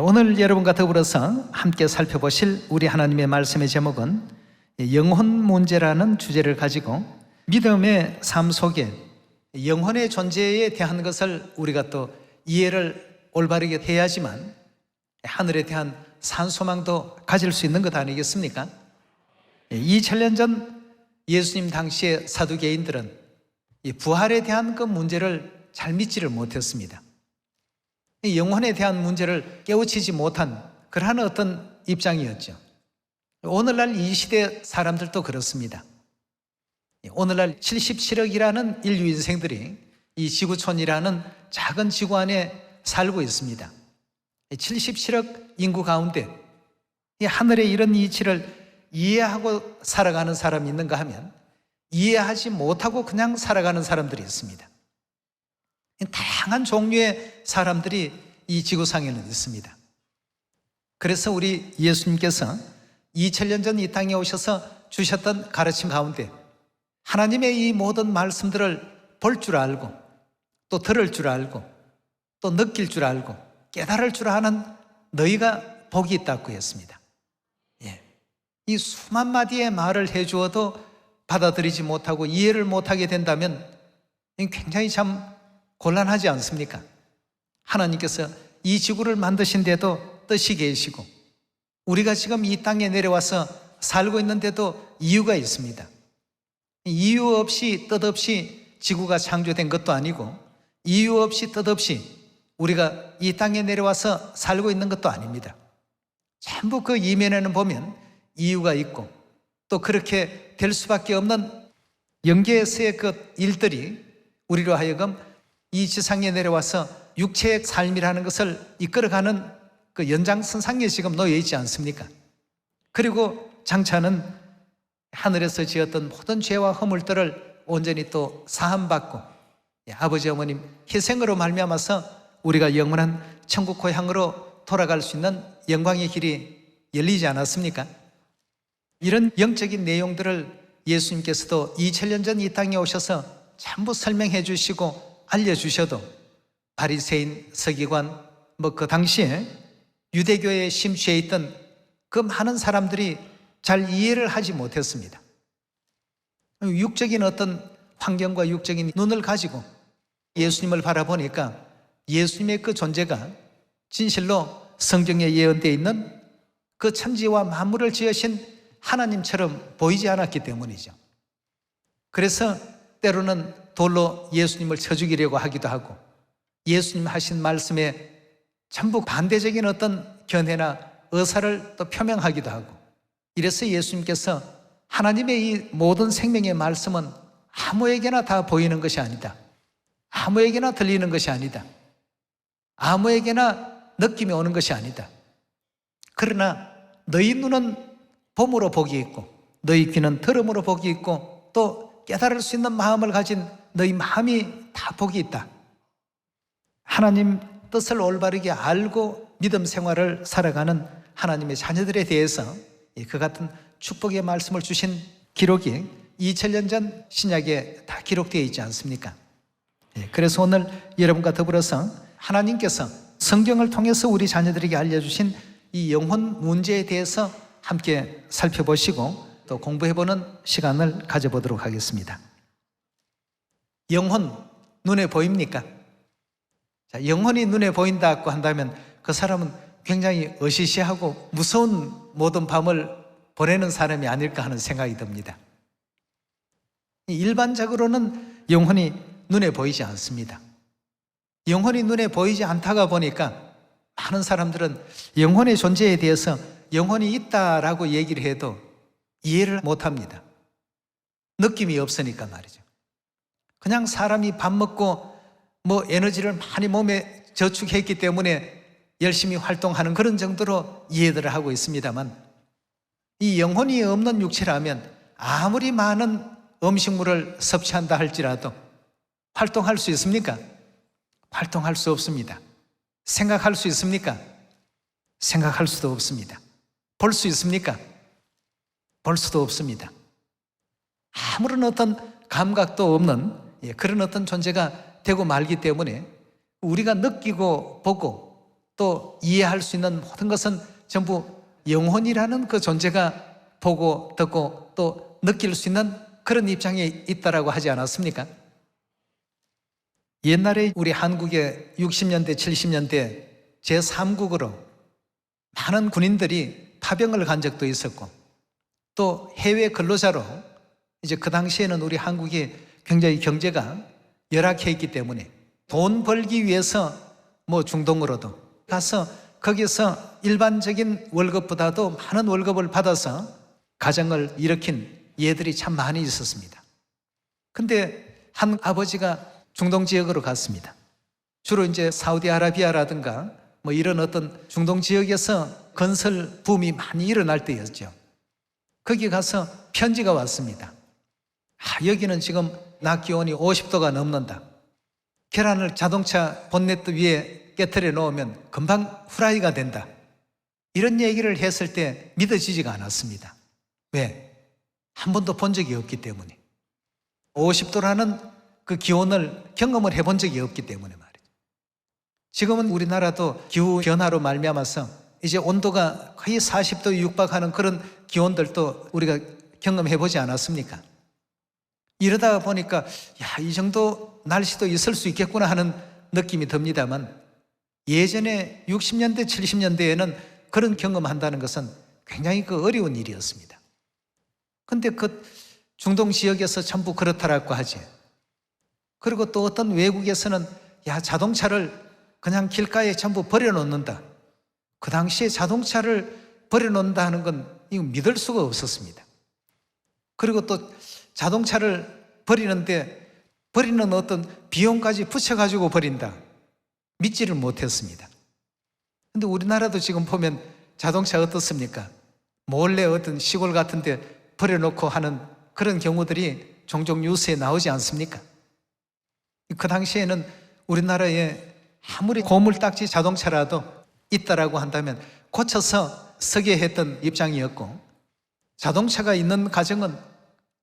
오늘 여러분과 더불어서 함께 살펴보실 우리 하나님의 말씀의 제목은 영혼 문제라는 주제를 가지고 믿음의 삶 속에 영혼의 존재에 대한 것을 우리가 또 이해를 올바르게 해야지만 하늘에 대한 산소망도 가질 수 있는 것 아니겠습니까? 2000년 전 예수님 당시의 사두개인들은 이 부활에 대한 그 문제를 잘 믿지를 못했습니다. 이 영혼에 대한 문제를 깨우치지 못한 그러한 어떤 입장이었죠. 오늘날 이 시대 사람들도 그렇습니다. 오늘날 77억이라는 인류 인생들이 이 지구촌이라는 작은 지구 안에 살고 있습니다. 77억 인구 가운데 이 하늘의 이런 이치를 이해하고 살아가는 사람이 있는가 하면 이해하지 못하고 그냥 살아가는 사람들이 있습니다. 다양한 종류의 사람들이 이 지구상에는 있습니다. 그래서 우리 예수님께서 2000년 전 이 땅에 오셔서 주셨던 가르침 가운데 하나님의 이 모든 말씀들을 볼 줄 알고 또 들을 줄 알고 또 느낄 줄 알고 깨달을 줄 아는 너희가 복이 있다고 했습니다. 이 수만 마디의 말을 해주어도 받아들이지 못하고 이해를 못하게 된다면 굉장히 참 곤란하지 않습니까? 하나님께서 이 지구를 만드신데도 뜻이 계시고 우리가 지금 이 땅에 내려와서 살고 있는데도 이유가 있습니다. 이유 없이 뜻 없이 지구가 창조된 것도 아니고 이유 없이 뜻 없이 우리가 이 땅에 내려와서 살고 있는 것도 아닙니다. 전부 그 이면에는 보면 이유가 있고 또 그렇게 될 수밖에 없는 영계에서의 그 일들이 우리로 하여금 이 지상에 내려와서 육체의 삶이라는 것을 이끌어가는 그 연장선상에 지금 놓여 있지 않습니까? 그리고 장차는 하늘에서 지었던 모든 죄와 허물들을 온전히 또 사함받고 아버지 어머님 희생으로 말미암아서 우리가 영원한 천국 고향으로 돌아갈 수 있는 영광의 길이 열리지 않았습니까? 이런 영적인 내용들을 예수님께서도 2000년 전 이 땅에 오셔서 전부 설명해 주시고 알려주셔도 바리새인, 서기관, 그 당시에 유대교에 심취해 있던 그 많은 사람들이 잘 이해를 하지 못했습니다. 육적인 어떤 환경과 육적인 눈을 가지고 예수님을 바라보니까 예수님의 그 존재가 진실로 성경에 예언되어 있는 그 천지와 만물을 지으신 하나님처럼 보이지 않았기 때문이죠. 그래서 때로는 돌로 예수님을 쳐 죽이려고 하기도 하고 예수님 하신 말씀에 전부 반대적인 어떤 견해나 의사를 또 표명하기도 하고 이래서 예수님께서 하나님의 이 모든 생명의 말씀은 아무에게나 다 보이는 것이 아니다. 아무에게나 들리는 것이 아니다. 아무에게나 느낌이 오는 것이 아니다. 그러나 너희 눈은 봄으로 복이 있고 너희 귀는 들음으로 복이 있고 또 깨달을 수 있는 마음을 가진 너희 마음이 다 복이 있다. 하나님 뜻을 올바르게 알고 믿음 생활을 살아가는 하나님의 자녀들에 대해서 그 같은 축복의 말씀을 주신 기록이 2000년 전 신약에 다 기록되어 있지 않습니까? 그래서 오늘 여러분과 더불어서 하나님께서 성경을 통해서 우리 자녀들에게 알려주신 이 영혼 문제에 대해서 함께 살펴보시고 또 공부해보는 시간을 가져보도록 하겠습니다. 영혼, 눈에 보입니까? 자, 영혼이 눈에 보인다고 한다면 그 사람은 굉장히 으시시하고 무서운 모든 밤을 보내는 사람이 아닐까 하는 생각이 듭니다. 일반적으로는 영혼이 눈에 보이지 않습니다. 영혼이 눈에 보이지 않다가 보니까 많은 사람들은 영혼의 존재에 대해서 영혼이 있다라고 얘기를 해도 이해를 못합니다. 느낌이 없으니까 말이죠. 그냥 사람이 밥 먹고 에너지를 많이 몸에 저축했기 때문에 열심히 활동하는 그런 정도로 이해들을 하고 있습니다만 이 영혼이 없는 육체라면 아무리 많은 음식물을 섭취한다 할지라도 활동할 수 있습니까? 활동할 수 없습니다. 생각할 수 있습니까? 생각할 수도 없습니다. 볼 수 있습니까? 볼 수도 없습니다. 아무런 어떤 감각도 없는 그런 어떤 존재가 되고 말기 때문에 우리가 느끼고 보고 또 이해할 수 있는 모든 것은 전부 영혼이라는 그 존재가 보고 듣고 또 느낄 수 있는 그런 입장에 있다라고 하지 않았습니까? 옛날에 우리 한국의 60년대, 70년대 제3국으로 많은 군인들이 파병을 간 적도 있었고 또 해외 근로자로 이제 그 당시에는 우리 한국이 굉장히 경제가 열악해 있기 때문에 돈 벌기 위해서 뭐 중동으로도 가서 거기서 일반적인 월급보다도 많은 월급을 받아서 가정을 일으킨 예들이 참 많이 있었습니다. 근데 한 아버지가 중동 지역으로 갔습니다. 주로 이제 사우디아라비아라든가 뭐 이런 어떤 중동 지역에서 건설 붐이 많이 일어날 때였죠. 거기 가서 편지가 왔습니다. 여기는 지금 낮 기온이 50도가 넘는다. 계란을 자동차 본네트 위에 깨트려 놓으면 금방 후라이가 된다. 이런 얘기를 했을 때 믿어지지가 않았습니다. 왜? 한 번도 본 적이 없기 때문에. 50도라는 그 기온을 경험을 해본 적이 없기 때문에 말이죠. 지금은 우리나라도 기후 변화로 말미암아서 이제 온도가 거의 40도에 육박하는 그런 기온들도 우리가 경험해보지 않았습니까? 이러다 보니까 이 정도 날씨도 있을 수 있겠구나 하는 느낌이 듭니다만 예전에 60년대, 70년대에는 그런 경험한다는 것은 굉장히 어려운 일이었습니다. 근데 그 중동 지역에서 전부 그렇다라고 하지. 그리고 또 어떤 외국에서는 자동차를 그냥 길가에 전부 버려놓는다. 그 당시에 자동차를 버려놓는다 하는 건 이거 믿을 수가 없었습니다. 그리고 또 자동차를 버리는데 버리는 어떤 비용까지 붙여가지고 버린다. 믿지를 못했습니다. 근데 우리나라도 지금 보면 자동차 어떻습니까? 몰래 어떤 시골 같은 데 버려놓고 하는 그런 경우들이 종종 뉴스에 나오지 않습니까? 그 당시에는 우리나라에 아무리 고물딱지 자동차라도 있다라고 한다면 고쳐서 쓰게 했던 입장이었고 자동차가 있는 가정은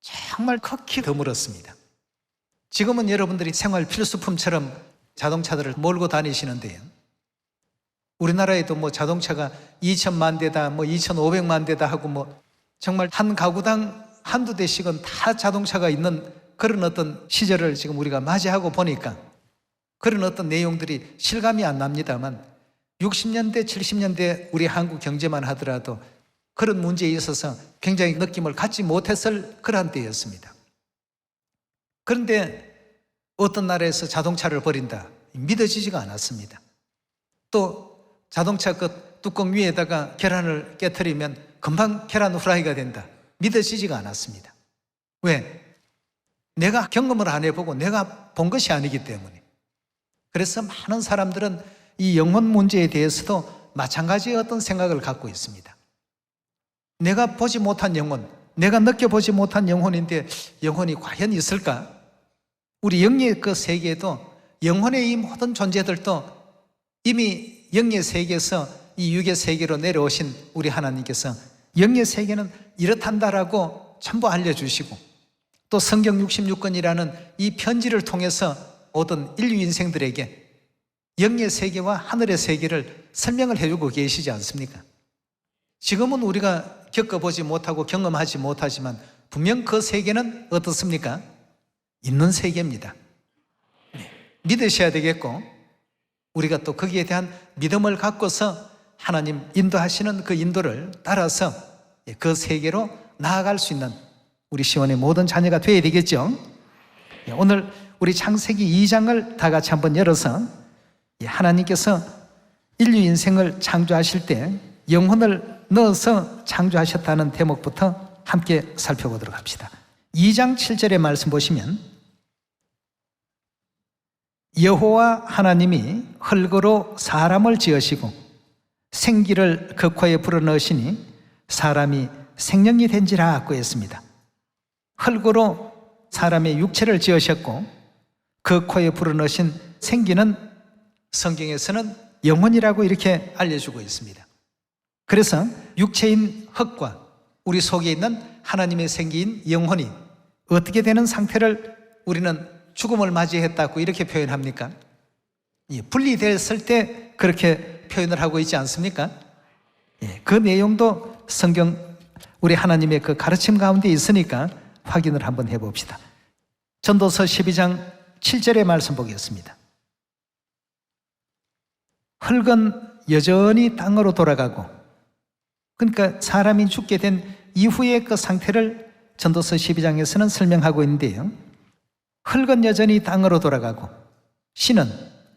정말 극히 드물었습니다. 지금은 여러분들이 생활 필수품처럼 자동차들을 몰고 다니시는데요. 우리나라에도 뭐 자동차가 2,000만 대다, 뭐 2,500만 대다 하고 뭐 정말 한 가구당 한두 대씩은 다 자동차가 있는 그런 어떤 시절을 지금 우리가 맞이하고 보니까 그런 어떤 내용들이 실감이 안 납니다만 60년대, 70년대 우리 한국 경제만 하더라도 그런 문제에 있어서 굉장히 느낌을 갖지 못했을 그러한 때였습니다. 그런데 어떤 나라에서 자동차를 버린다. 믿어지지가 않았습니다. 또 자동차 그 뚜껑 위에다가 계란을 깨트리면 금방 계란 후라이가 된다. 믿어지지가 않았습니다. 왜? 내가 경험을 안 해보고 내가 본 것이 아니기 때문에. 그래서 많은 사람들은 이 영혼 문제에 대해서도 마찬가지의 어떤 생각을 갖고 있습니다. 내가 보지 못한 영혼, 내가 느껴보지 못한 영혼인데 영혼이 과연 있을까? 우리 영의 그 세계에도 영혼의 이 모든 존재들도 이미 영의 세계에서 이 육의 세계로 내려오신 우리 하나님께서 영의 세계는 이렇단다라고 전부 알려주시고 또 성경 66권이라는 이 편지를 통해서 모든 인류 인생들에게 영의 세계와 하늘의 세계를 설명을 해주고 계시지 않습니까? 지금은 우리가 겪어보지 못하고 경험하지 못하지만 분명 그 세계는 어떻습니까? 있는 세계입니다. 믿으셔야 되겠고 우리가 또 거기에 대한 믿음을 갖고서 하나님 인도하시는 그 인도를 따라서 그 세계로 나아갈 수 있는 우리 시온의 모든 자녀가 되어야 되겠죠. 오늘 우리 창세기 2장을 다 같이 한번 열어서 하나님께서 인류 인생을 창조하실 때 영혼을 넣어서 창조하셨다는 대목부터 함께 살펴보도록 합시다. 2장 7절의 말씀 보시면 여호와 하나님이 흙으로 사람을 지으시고 생기를 그 코에 불어넣으시니 사람이 생명이 된지라 했습니다. 흙으로 사람의 육체를 지으셨고 그 코에 불어넣으신 생기는 성경에서는 영혼이라고 이렇게 알려주고 있습니다. 그래서 육체인 흙과 우리 속에 있는 하나님의 생기인 영혼이 어떻게 되는 상태를 우리는 죽음을 맞이했다고 이렇게 표현합니까? 분리됐을 때 그렇게 표현을 하고 있지 않습니까? 예, 그 내용도 성경 우리 하나님의 그 가르침 가운데 있으니까 확인을 한번 해봅시다. 전도서 12장 7절의 말씀 보겠습니다. 흙은 여전히 땅으로 돌아가고, 그러니까 사람이 죽게 된 이후의 그 상태를 전도서 12장에서는 설명하고 있는데요. 흙은 여전히 땅으로 돌아가고 신은,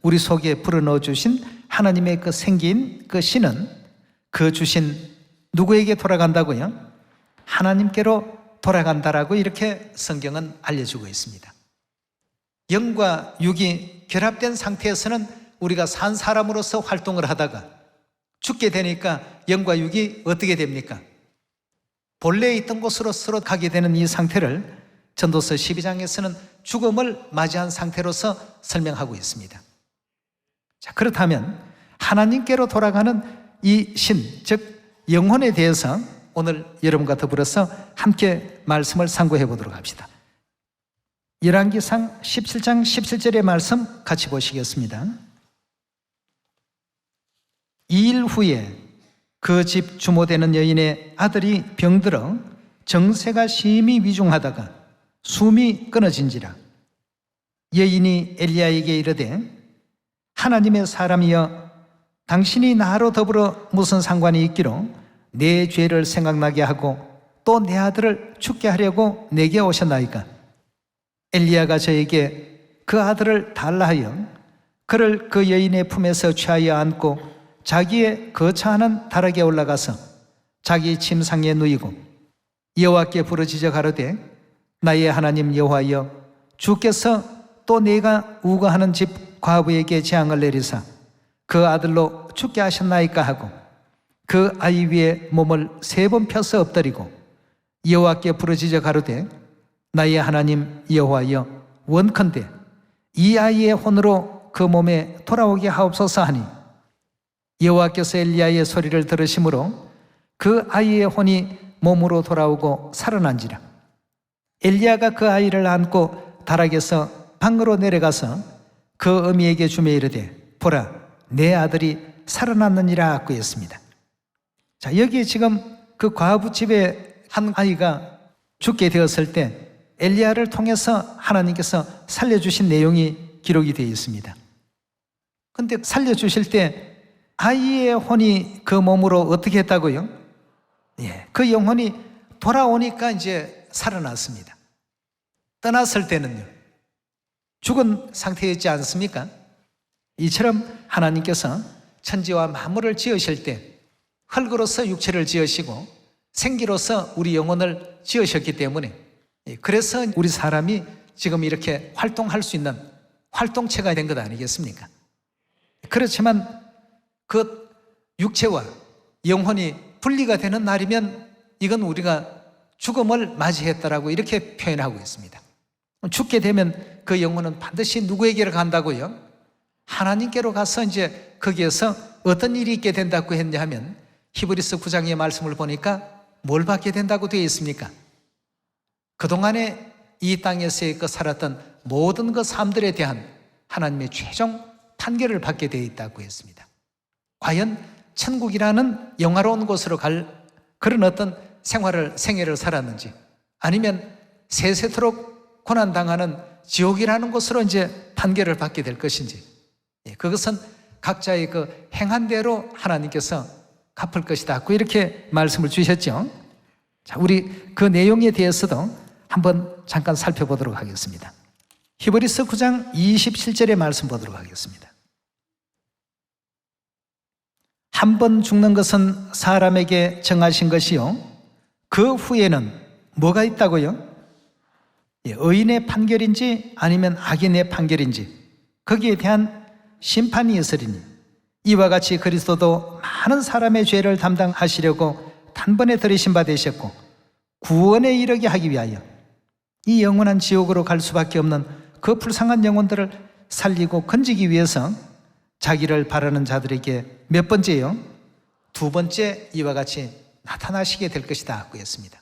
우리 속에 불어넣어 주신 하나님의 그 생기인 그 신은 그 주신 누구에게 돌아간다고요? 하나님께로 돌아간다라고 이렇게 성경은 알려주고 있습니다. 영과 육이 결합된 상태에서는 우리가 산 사람으로서 활동을 하다가 죽게 되니까 영과 육이 어떻게 됩니까? 본래 있던 곳으로 서로 가게 되는 이 상태를 전도서 12장에서는 죽음을 맞이한 상태로서 설명하고 있습니다. 자, 그렇다면 하나님께로 돌아가는 이 신, 즉 영혼에 대해서 오늘 여러분과 더불어서 함께 말씀을 상고해 보도록 합시다. 열왕기상 17장 17절의 말씀 같이 보시겠습니다. 2일 후에 그 집 주모되는 여인의 아들이 병들어 정세가 심히 위중하다가 숨이 끊어진지라. 여인이 엘리야에게 이르되 하나님의 사람이여, 당신이 나로 더불어 무슨 상관이 있기로 내 죄를 생각나게 하고 또 내 아들을 죽게 하려고 내게 오셨나이까? 엘리야가 저에게 그 아들을 달라 하여 그를 그 여인의 품에서 취하여 안고 자기의 거처하는 다락에 올라가서 자기 침상에 누이고 여호와께 부르짖어 가로되 나의 하나님 여호와여, 주께서 또 내가 우거하는 집 과부에게 재앙을 내리사 그 아들로 죽게 하셨나이까 하고 그 아이 위에 몸을 3번 펴서 엎드리고 여호와께 부르짖어 가로되 나의 하나님 여호와여, 원컨대 이 아이의 혼으로 그 몸에 돌아오게 하옵소서 하니 여호와께서 엘리야의 소리를 들으심으로 그 아이의 혼이 몸으로 돌아오고 살아난지라. 엘리야가 그 아이를 안고 다락에서 방으로 내려가서 그 어미에게 주매 이르되 보라, 내 아들이 살아났느니라 하고 했습니다. 자, 여기 지금 그 과부 집에 한 아이가 죽게 되었을 때 엘리야를 통해서 하나님께서 살려주신 내용이 기록이 되어 있습니다. 그런데 살려주실 때 아이의 혼이 그 몸으로 어떻게 했다고요? 예, 그 영혼이 돌아오니까 이제 살아났습니다. 떠났을 때는요, 죽은 상태였지 않습니까? 이처럼 하나님께서 천지와 만물을 지으실 때 흙으로서 육체를 지으시고 생기로서 우리 영혼을 지으셨기 때문에, 그래서 우리 사람이 지금 이렇게 활동할 수 있는 활동체가 된 것 아니겠습니까? 그렇지만 그 육체와 영혼이 분리가 되는 날이면 이건 우리가 죽음을 맞이했다라고 이렇게 표현하고 있습니다. 죽게 되면 그 영혼은 반드시 누구에게로 간다고요? 하나님께로 가서 이제 거기에서 어떤 일이 있게 된다고 했냐 하면 히브리서 9장의 말씀을 보니까 뭘 받게 된다고 되어 있습니까? 그동안에 이 땅에서 살았던 모든 그 삶들에 대한 하나님의 최종 판결을 받게 되어 있다고 했습니다. 과연 천국이라는 영화로운 곳으로 갈 그런 어떤 생애를 살았는지, 아니면 세세토록 고난당하는 지옥이라는 곳으로 이제 판결을 받게 될 것인지, 그것은 각자의 그 행한 대로 하나님께서 갚을 것이다, 이렇게 말씀을 주셨죠. 자, 우리 그 내용에 대해서도 한번 잠깐 살펴보도록 하겠습니다. 히브리서 9장 27절의 말씀 보도록 하겠습니다. 한 번 죽는 것은 사람에게 정하신 것이요, 그 후에는 뭐가 있다고요? 의인의 판결인지 아니면 악인의 판결인지 거기에 대한 심판이 있으리니 이와 같이 그리스도도 많은 사람의 죄를 담당하시려고 단번에 들이신 바 되셨고 구원에 이르게 하기 위하여 이 영원한 지옥으로 갈 수밖에 없는 그 불쌍한 영혼들을 살리고 건지기 위해서 자기를 바라는 자들에게 몇 번째요? 2번째 이와 같이 나타나시게 될 것이다 하고 했습니다.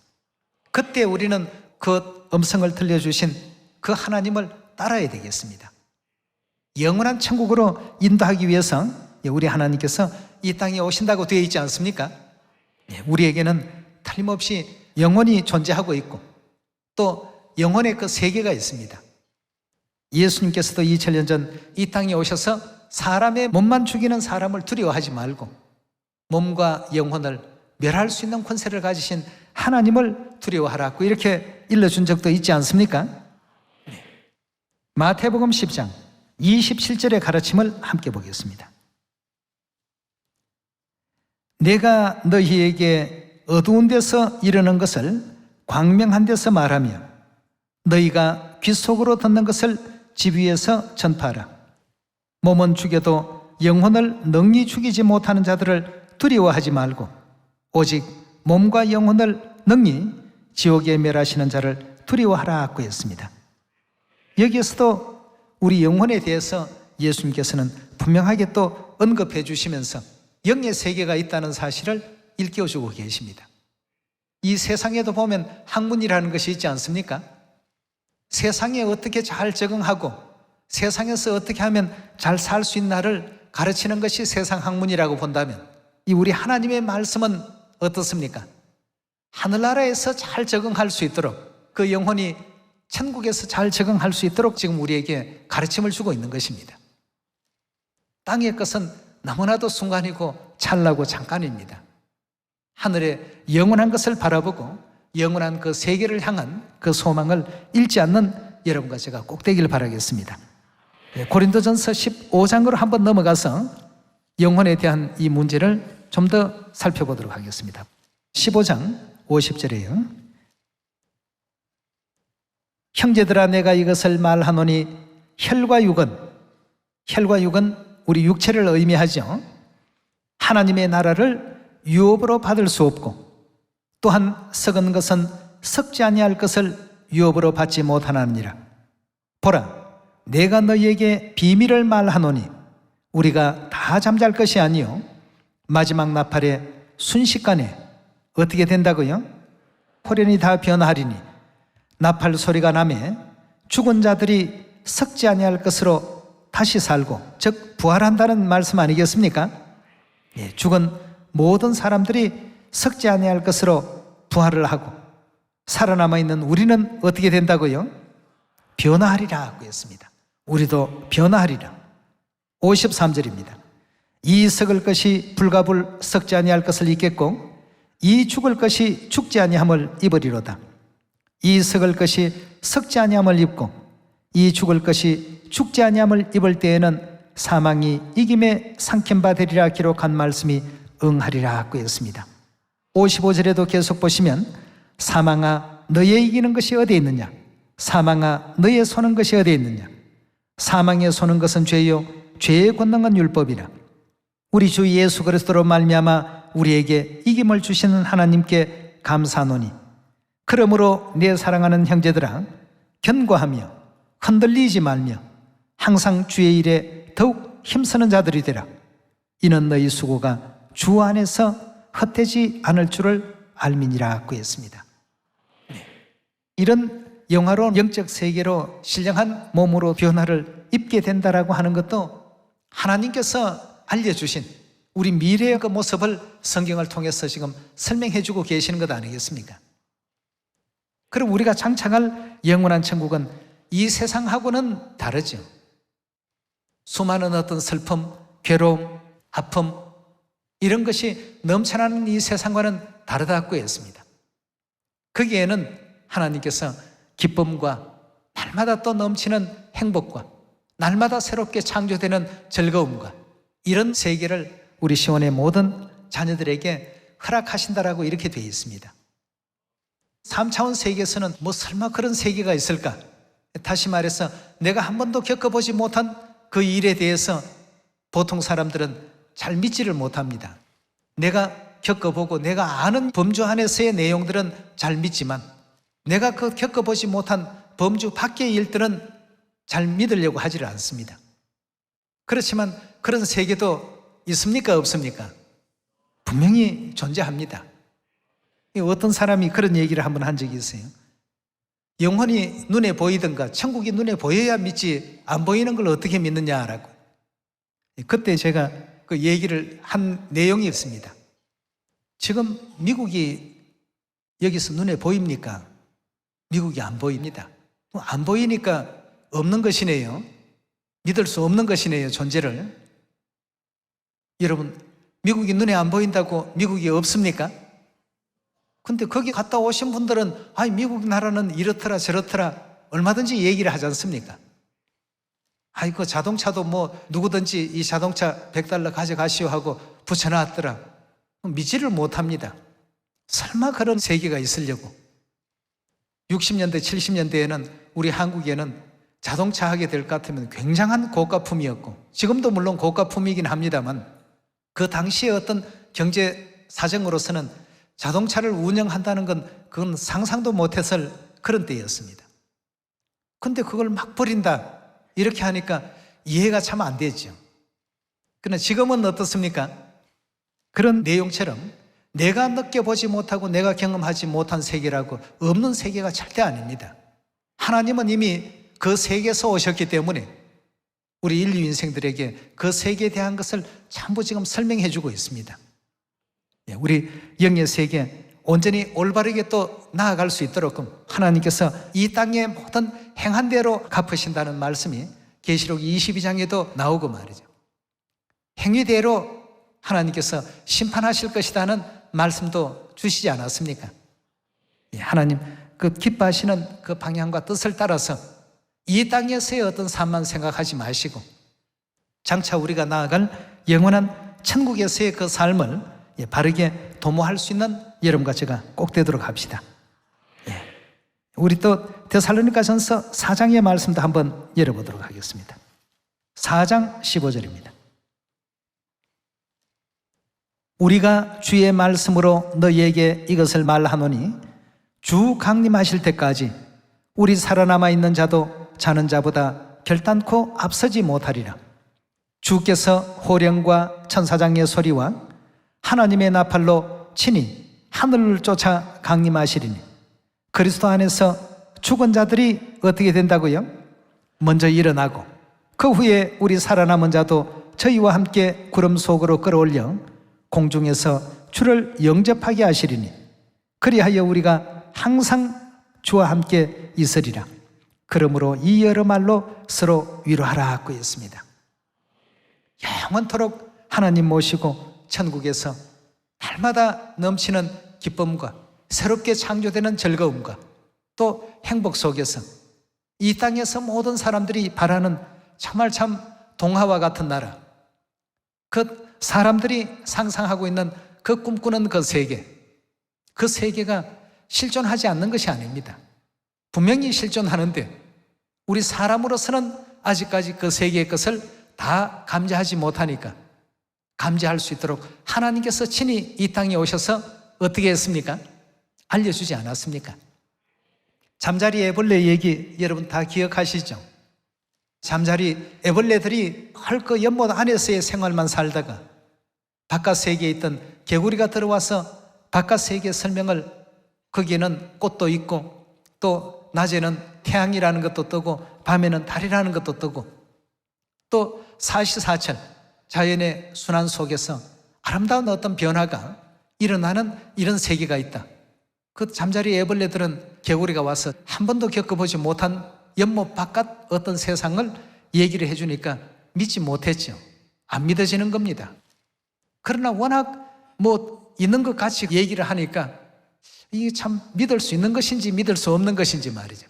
그때 우리는 그 음성을 들려주신 그 하나님을 따라야 되겠습니다. 영원한 천국으로 인도하기 위해서 우리 하나님께서 이 땅에 오신다고 되어 있지 않습니까? 우리에게는 틀림없이 영혼이 존재하고 있고 또 영혼의 그 세계가 있습니다. 예수님께서도 2000년 전 이 땅에 오셔서 사람의 몸만 죽이는 사람을 두려워하지 말고 몸과 영혼을 멸할 수 있는 권세를 가지신 하나님을 두려워하라고 이렇게 일러준 적도 있지 않습니까? 마태복음 10장 27절의 가르침을 함께 보겠습니다. 내가 너희에게 어두운 데서 이르는 것을 광명한 데서 말하며 너희가 귀 속으로 듣는 것을 집 위에서 전파하라. 몸은 죽여도 영혼을 능히 죽이지 못하는 자들을 두려워하지 말고 오직 몸과 영혼을 능히 지옥에 멸하시는 자를 두려워하라고 했습니다. 여기에서도 우리 영혼에 대해서 예수님께서는 분명하게 또 언급해 주시면서 영의 세계가 있다는 사실을 일깨워주고 계십니다. 이 세상에도 보면 학문이라는 것이 있지 않습니까? 세상에 어떻게 잘 적응하고 세상에서 어떻게 하면 잘 살 수 있나를 가르치는 것이 세상 학문이라고 본다면 이 우리 하나님의 말씀은 어떻습니까? 하늘나라에서 잘 적응할 수 있도록 그 영혼이 천국에서 잘 적응할 수 있도록 지금 우리에게 가르침을 주고 있는 것입니다. 땅의 것은 너무나도 순간이고 찰나고 잠깐입니다. 하늘의 영원한 것을 바라보고 영원한 그 세계를 향한 그 소망을 잃지 않는 여러분과 제가 꼭 되기를 바라겠습니다. 고린도전서 15장으로 한번 넘어가서 영혼에 대한 이 문제를 좀 더 살펴보도록 하겠습니다. 15장 50절이에요. 형제들아 내가 이것을 말하노니 혈과 육은 우리 육체를 의미하죠. 하나님의 나라를 유업으로 받을 수 없고 또한 썩은 것은 썩지 아니할 것을 유업으로 받지 못하느니라. 보라 내가 너희에게 비밀을 말하노니 우리가 다 잠잘 것이 아니요 마지막 나팔에 순식간에 어떻게 된다고요? 호련히 다 변하리니 나팔 소리가 나매 죽은 자들이 썩지 아니할 것으로 다시 살고 즉 부활한다는 말씀 아니겠습니까? 죽은 모든 사람들이 썩지 아니할 것으로 부활을 하고 살아남아 있는 우리는 어떻게 된다고요? 변화하리라고 했습니다. 우리도 변화하리라. 53절입니다. 이 썩을 것이 불가불 썩지 아니할 것을 입겠고 이 죽을 것이 죽지 아니함을 입으리로다. 이 썩을 것이 썩지 아니함을 입고 이 죽을 것이 죽지 아니함을 입을 때에는 사망이 이김에 삼킨 바 되리라 기록한 말씀이 응하리라고 했습니다. 55절에도 계속 보시면 사망아 너의 이기는 것이 어디에 있느냐? 사망아 너의 소는 것이 어디에 있느냐? 사망에 소는 것은 죄요 죄의 권능은 율법이라. 우리 주 예수 그리스도로 말미암아 우리에게 이김을 주시는 하나님께 감사하노니 그러므로 내 사랑하는 형제들아 견고하며 흔들리지 말며 항상 주의 일에 더욱 힘쓰는 자들이 되라. 이는 너희 수고가 주 안에서 헛되지 않을 줄을 알미니라고 했습니다. 이런 영화로운 영적 세계로 신령한 몸으로 변화를 입게 된다라고 하는 것도 하나님께서 알려주신 우리 미래의 그 모습을 성경을 통해서 지금 설명해 주고 계시는 것 아니겠습니까? 그럼 우리가 장착할 영원한 천국은 이 세상하고는 다르죠. 수많은 어떤 슬픔, 괴로움, 아픔 이런 것이 넘쳐나는 이 세상과는 다르다고 했습니다. 거기에는 하나님께서 기쁨과 날마다 또 넘치는 행복과 날마다 새롭게 창조되는 즐거움과 이런 세계를 우리 시온의 모든 자녀들에게 허락하신다라고 이렇게 되어 있습니다. 3차원 세계에서는 뭐 설마 그런 세계가 있을까? 다시 말해서 내가 한 번도 겪어보지 못한 그 일에 대해서 보통 사람들은 잘 믿지를 못합니다. 내가 겪어보고 내가 아는 범주 안에서의 내용들은 잘 믿지만 내가 그 겪어보지 못한 범주 밖의 일들은 잘 믿으려고 하지를 않습니다. 그렇지만 그런 세계도 있습니까? 없습니까? 분명히 존재합니다. 어떤 사람이 그런 얘기를 한번 한 적이 있어요. 영혼이 눈에 보이든가 천국이 눈에 보여야 믿지 안 보이는 걸 어떻게 믿느냐라고. 그때 제가 그 얘기를 한 내용이 있습니다. 지금 미국이 여기서 눈에 보입니까? 미국이 안 보입니다. 안 보이니까 없는 것이네요. 믿을 수 없는 것이네요, 존재를. 여러분, 미국이 눈에 안 보인다고 미국이 없습니까? 근데 거기 갔다 오신 분들은 미국 나라는 이렇더라 저렇더라 얼마든지 얘기를 하지 않습니까? 그 자동차도 뭐 누구든지 이 자동차 $100 가져가시오 하고 붙여놨더라. 믿지를 못합니다. 설마 그런 세계가 있으려고. 60년대 70년대에는 우리 한국에는 자동차 하게 될 것 같으면 굉장한 고가품이었고, 지금도 물론 고가품이긴 합니다만 그 당시에 어떤 경제 사정으로서는 자동차를 운영한다는 건 그건 상상도 못했을 그런 때였습니다. 근데 그걸 막 버린다 이렇게 하니까 이해가 참 안 되죠. 그러나 지금은 어떻습니까? 그런 내용처럼 내가 느껴보지 못하고 내가 경험하지 못한 세계라고 없는 세계가 절대 아닙니다. 하나님은 이미 그 세계에서 오셨기 때문에 우리 인류 인생들에게 그 세계에 대한 것을 전부 지금 설명해 주고 있습니다. 우리 영의 세계 온전히 올바르게 또 나아갈 수 있도록 하나님께서 이 땅의 모든 행한 대로 갚으신다는 말씀이 계시록 22장에도 나오고 말이죠. 행위대로 하나님께서 심판하실 것이라는 말씀도 주시지 않았습니까? 하나님 그 기뻐하시는 그 방향과 뜻을 따라서 이 땅에서의 어떤 삶만 생각하지 마시고 장차 우리가 나아갈 영원한 천국에서의 그 삶을 바르게 도모할 수 있는 여러분과 제가 꼭 되도록 합시다. 우리 또 데살로니가전서 4장의 말씀도 한번 열어보도록 하겠습니다. 4장 15절입니다. 우리가 주의 말씀으로 너희에게 이것을 말하노니 주 강림하실 때까지 우리 살아남아 있는 자도 자는 자보다 결단코 앞서지 못하리라. 주께서 호령과 천사장의 소리와 하나님의 나팔로 친히 하늘을 쫓아 강림하시리니 그리스도 안에서 죽은 자들이 어떻게 된다고요? 먼저 일어나고 그 후에 우리 살아남은 자도 저희와 함께 구름 속으로 끌어올려 공중에서 주를 영접하게 하시리니 그리하여 우리가 항상 주와 함께 있으리라. 그러므로 이 여러 말로 서로 위로하라고 했습니다. 영원토록 하나님 모시고 천국에서 날마다 넘치는 기쁨과 새롭게 창조되는 즐거움과 또 행복 속에서 이 땅에서 모든 사람들이 바라는 정말 참 동화와 같은 나라, 그 사람들이 상상하고 있는 그 꿈꾸는 그 세계, 그 세계가 실존하지 않는 것이 아닙니다. 분명히 실존하는데 우리 사람으로서는 아직까지 그 세계의 것을 다 감지하지 못하니까 감지할 수 있도록 하나님께서 친히 이 땅에 오셔서 어떻게 했습니까? 알려주지 않았습니까? 잠자리 애벌레 얘기 여러분 다 기억하시죠? 잠자리 애벌레들이 헐크 연못 안에서의 생활만 살다가 바깥 세계에 있던 개구리가 들어와서 바깥 세계 설명을, 거기에는 꽃도 있고 또 낮에는 태양이라는 것도 뜨고 밤에는 달이라는 것도 뜨고 또 사시사철 자연의 순환 속에서 아름다운 어떤 변화가 일어나는 이런 세계가 있다. 그 잠자리 애벌레들은 개구리가 와서 한 번도 겪어보지 못한 연못 바깥 어떤 세상을 얘기를 해주니까 믿지 못했죠. 안 믿어지는 겁니다. 그러나 워낙 있는 것 같이 얘기를 하니까 이게 참 믿을 수 있는 것인지 믿을 수 없는 것인지 말이죠.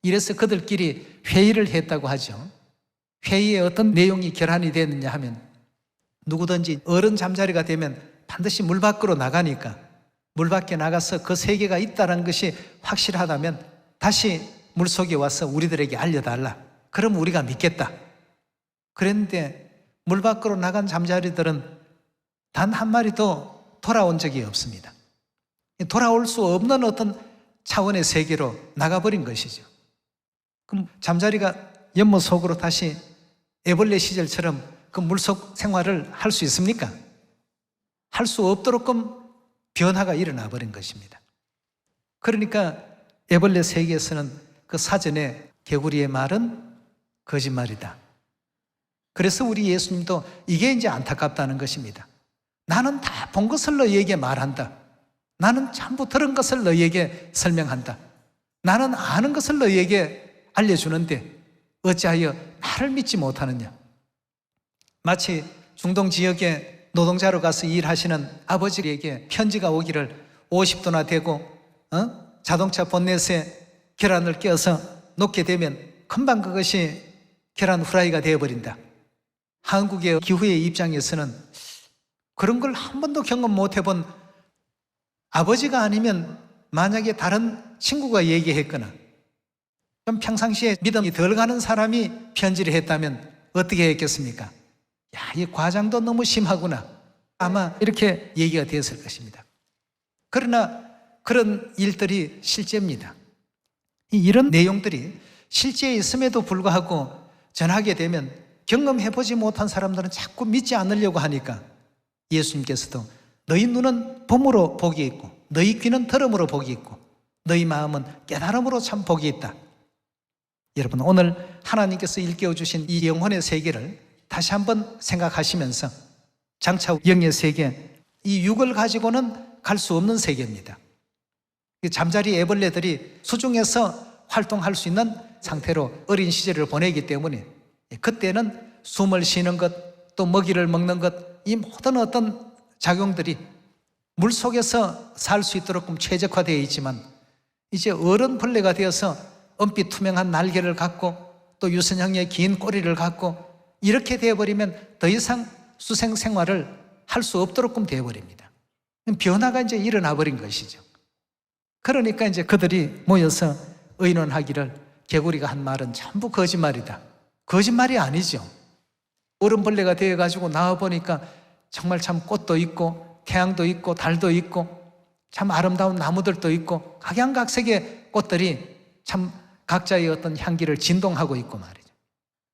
이래서 그들끼리 회의를 했다고 하죠. 회의에 어떤 내용이 결합이 됐느냐 하면 누구든지 어른 잠자리가 되면 반드시 물 밖으로 나가니까 물 밖에 나가서 그 세계가 있다는 것이 확실하다면 다시 물속에 와서 우리들에게 알려달라. 그럼 우리가 믿겠다. 그랬는데 물 밖으로 나간 잠자리들은 단 한 마리도 돌아온 적이 없습니다. 돌아올 수 없는 어떤 차원의 세계로 나가버린 것이죠. 그럼 잠자리가 연못 속으로 다시 애벌레 시절처럼 그 물속 생활을 할 수 있습니까? 할 수 없도록끔 변화가 일어나 버린 것입니다. 그러니까 애벌레 세계에서는 그 사전에 개구리의 말은 거짓말이다. 그래서 우리 예수님도 이게 이제 안타깝다는 것입니다. 나는 다 본 것을 너희에게 말한다. 나는 전부 들은 것을 너희에게 설명한다. 나는 아는 것을 너희에게 알려주는데 어찌하여 나를 믿지 못하느냐. 마치 중동 지역에 노동자로 가서 일하시는 아버지에게 편지가 오기를 50도나 되고 자동차 본넷에 계란을 껴서 놓게 되면 금방 그것이 계란 후라이가 되어버린다. 한국의 기후의 입장에서는 그런 걸 한 번도 경험 못 해본 아버지가 아니면 만약에 다른 친구가 얘기했거나 좀 평상시에 믿음이 덜 가는 사람이 편지를 했다면 어떻게 했겠습니까? 야, 이 과장도 너무 심하구나. 아마 이렇게 얘기가 되었을 것입니다. 그러나 그런 일들이 실제입니다. 이런 내용들이 실제 있음에도 불구하고 전하게 되면 경험해보지 못한 사람들은 자꾸 믿지 않으려고 하니까 예수님께서도 너희 눈은 봄으로 복이 있고 너희 귀는 들음으로 복이 있고 너희 마음은 깨달음으로 참 복이 있다. 여러분, 오늘 하나님께서 일깨워 주신 이 영혼의 세계를 다시 한번 생각하시면서 장차 영의 세계, 이 육을 가지고는 갈 수 없는 세계입니다. 잠자리 애벌레들이 수중에서 활동할 수 있는 상태로 어린 시절을 보내기 때문에 그때는 숨을 쉬는 것, 또 먹이를 먹는 것, 이 모든 어떤 작용들이 물속에서 살 수 있도록 최적화되어 있지만 이제 어른 벌레가 되어서 은빛 투명한 날개를 갖고 또 유선형의 긴 꼬리를 갖고 이렇게 되어버리면 더 이상 수생 생활을 할 수 없도록 되어버립니다. 변화가 이제 일어나 버린 것이죠. 그러니까 이제 그들이 모여서 의논하기를 개구리가 한 말은 전부 거짓말이다. 거짓말이 아니죠. 어른벌레가 되어가지고 나와보니까 정말 참 꽃도 있고 태양도 있고 달도 있고 참 아름다운 나무들도 있고 각양각색의 꽃들이 참 각자의 어떤 향기를 진동하고 있고 말이죠.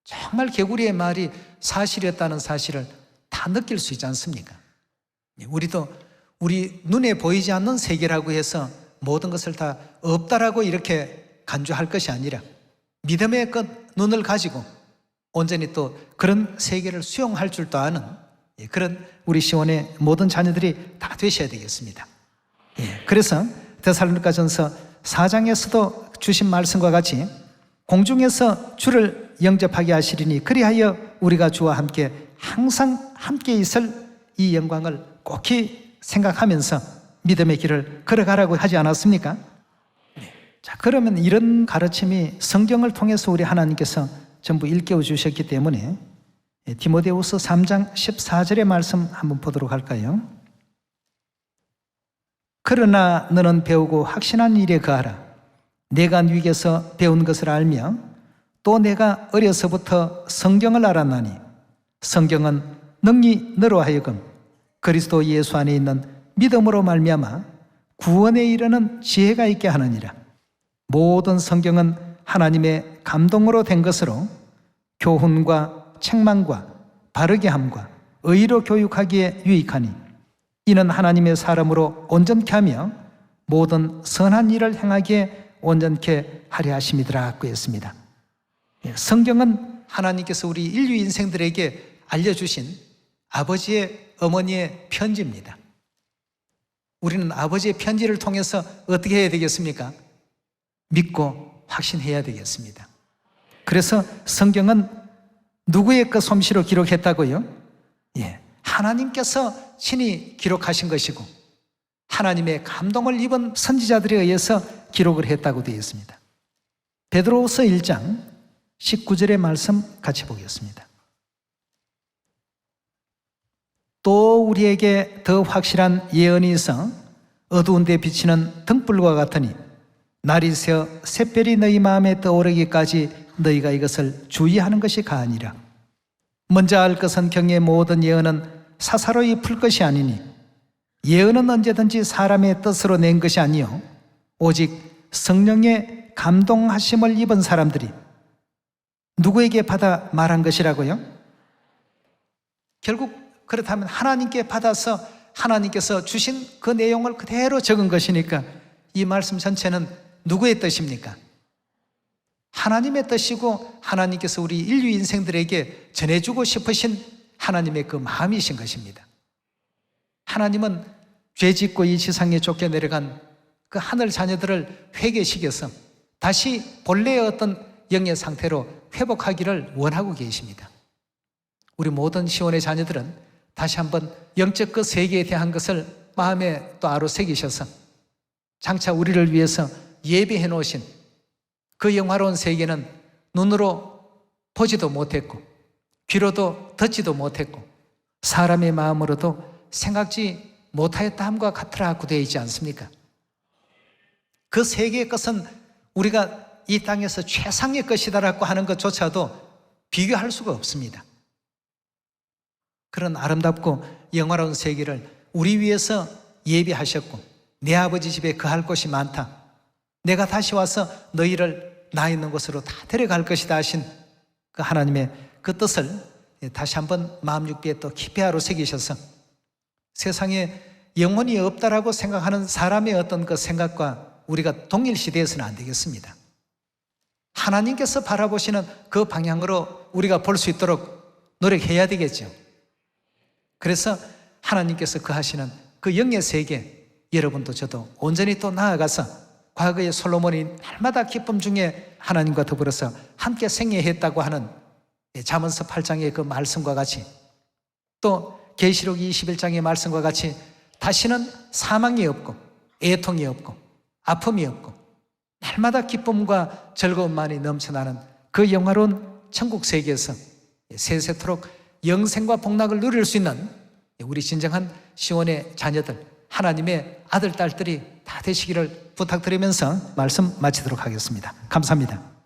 정말 개구리의 말이 사실이었다는 사실을 다 느낄 수 있지 않습니까? 우리도 우리 눈에 보이지 않는 세계라고 해서 모든 것을 다 없다라고 이렇게 간주할 것이 아니라 믿음의 눈을 가지고 온전히 또 그런 세계를 수용할 줄도 아는 그런 우리 시온의 모든 자녀들이 다 되셔야 되겠습니다. 그래서 데살로니가전서 4장에서도 주신 말씀과 같이 공중에서 주를 영접하게 하시리니 그리하여 우리가 주와 함께 항상 함께 있을 이 영광을 꼭히 생각하면서 믿음의 길을 걸어가라고 하지 않았습니까? 자, 그러면 이런 가르침이 성경을 통해서 우리 하나님께서 전부 일깨워 주셨기 때문에 디모데후서 3장 14절의 말씀 한번 보도록 할까요? 그러나 너는 배우고 확신한 일에 거하라. 내가 네게서 배운 것을 알며 또 내가 어려서부터 성경을 알았나니 성경은 능히 너로 하여금 그리스도 예수 안에 있는 믿음으로 말미암아 구원에 이르는 지혜가 있게 하느니라. 모든 성경은 하나님의 감동으로 된 것으로 교훈과 책망과 바르게 함과 의로 교육하기에 유익하니 이는 하나님의 사람으로 온전케 하며 모든 선한 일을 행하기에 온전케 하려 하심이더라 했습니다. 성경은 하나님께서 우리 인류 인생들에게 알려주신 아버지의 어머니의 편지입니다. 우리는 아버지의 편지를 통해서 어떻게 해야 되겠습니까? 믿고 확신해야 되겠습니다. 그래서 성경은 누구의 그 솜씨로 기록했다고요? 하나님께서 친히 기록하신 것이고 하나님의 감동을 입은 선지자들에 의해서 기록을 했다고 되어 있습니다. 베드로후서 1장 19절의 말씀 같이 보겠습니다. 또 우리에게 더 확실한 예언이 있어 어두운 데 비치는 등불과 같으니 날이 새어 샛별이 너희 마음에 떠오르기까지 너희가 이것을 주의하는 것이 가하니라. 먼저 알 것은 경의 모든 예언은 사사로이 풀 것이 아니니 예언은 언제든지 사람의 뜻으로 낸 것이 아니요 오직 성령의 감동하심을 입은 사람들이 누구에게 받아 말한 것이라고요? 결국 그렇다면 하나님께 받아서 하나님께서 주신 그 내용을 그대로 적은 것이니까 이 말씀 전체는 누구의 뜻입니까? 하나님의 뜻이고 하나님께서 우리 인류 인생들에게 전해주고 싶으신 하나님의 그 마음이신 것입니다. 하나님은 죄 짓고 이 지상에 쫓겨내려간 그 하늘 자녀들을 회개시켜서 다시 본래의 어떤 영의 상태로 회복하기를 원하고 계십니다. 우리 모든 시온의 자녀들은 다시 한번 영적 그 세계에 대한 것을 마음에 또 아로새기셔서 장차 우리를 위해서 예비해 놓으신 그 영화로운 세계는 눈으로 보지도 못했고 귀로도 듣지도 못했고 사람의 마음으로도 생각지 못하였다 함과 같으라고 되어 있지 않습니까? 그 세계의 것은 우리가 이 땅에서 최상의 것이다라고 하는 것조차도 비교할 수가 없습니다. 그런 아름답고 영화로운 세계를 우리 위해서 예비하셨고 내 아버지 집에 거할 곳이 많다. 내가 다시 와서 너희를 나 있는 곳으로 다 데려갈 것이다 하신 그 하나님의 그 뜻을 다시 한번 마음 육비에 또 깊이 새기셔서 세상에 영혼이 없다라고 생각하는 사람의 어떤 그 생각과 우리가 동일시되어서는 안 되겠습니다. 하나님께서 바라보시는 그 방향으로 우리가 볼 수 있도록 노력해야 되겠죠. 그래서 하나님께서 거하시는 그 영의 세계, 여러분도 저도 온전히 또 나아가서 과거의 솔로몬이 날마다 기쁨 중에 하나님과 더불어서 함께 생애했다고 하는 잠언서 8장의 그 말씀과 같이 또 계시록 21장의 말씀과 같이 다시는 사망이 없고 애통이 없고 아픔이 없고 날마다 기쁨과 즐거움만이 넘쳐나는 그 영화로운 천국 세계에서 세세토록 영생과 복락을 누릴 수 있는 우리 진정한 시온의 자녀들, 하나님의 아들, 딸들이 다 되시기를 부탁드리면서 말씀 마치도록 하겠습니다. 감사합니다.